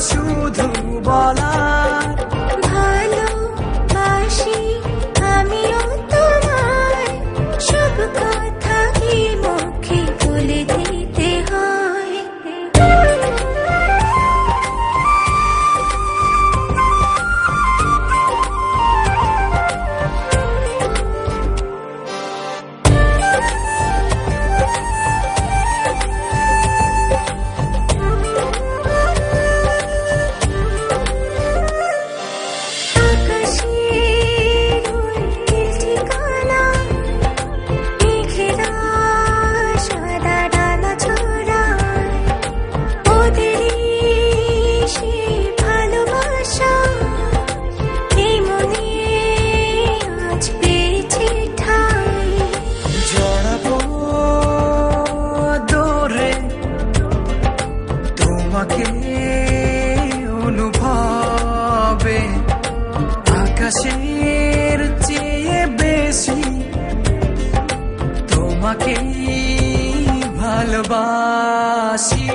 শুধু বলার ভালোবাসি আমিও তোমায়, সব কথা কি মুখে বলে দিতে হয়? অনুভবে আকাশের চেয়ে বেশি তোমাকে ভালোবাসি,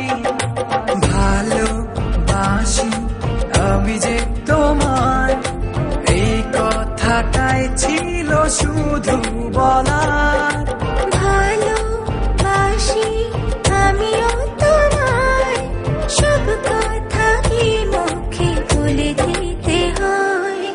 ভালোবাসি আমি যে তোমায়, এই কথাটাই ছিল শুধু বলার। ভালোবাসি আমিও তোমায়, সব কথা কি মুখে বলে দিতে হয়?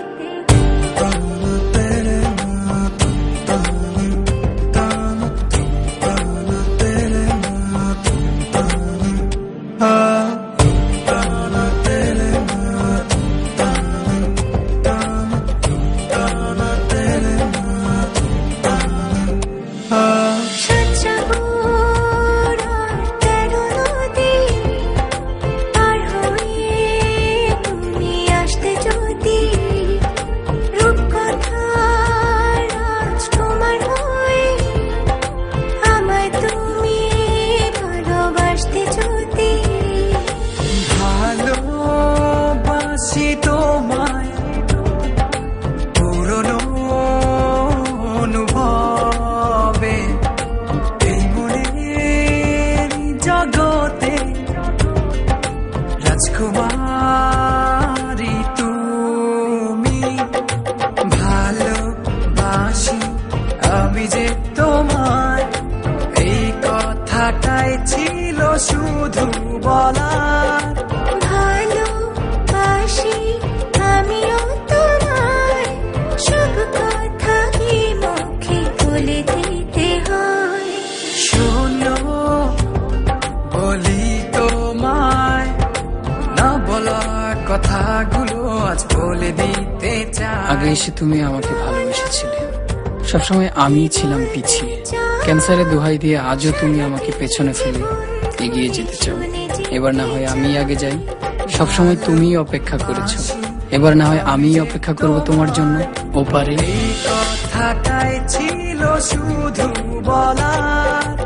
ভালোবাসি তোমায় পুরনো অনুভবে, এই মনের জগতে রাজকুমারী তুমি। ভালোবাসি আমি যে তোমায়, এই কথাটাই ছিল শুধু বলার। ভালোবাসি আমিও তোমায়, সব কথা কি মুখে বলে দিতে হয়? শোনো বলি তোমায়, না বলা কথাগুলো আজ বলে দিতে চাই। আগে এসে তুমি আমাকে ভালোবেসেছিলে, সবসময় আমিই ছিলাম পিছিয়ে। ক্যান্সারে দোহাই দিয়ে আজও তুমি আমাকে পেছনে ফেলে এগিয়ে যেতে চাও। এবার না হয় আমি আগে যাই, সবসময় তুমিই অপেক্ষা করেছো, এবার না হয় আমিই অপেক্ষা করব তোমার জন্য ওপারে। এই কথাটাই ছিল শুধু বলার।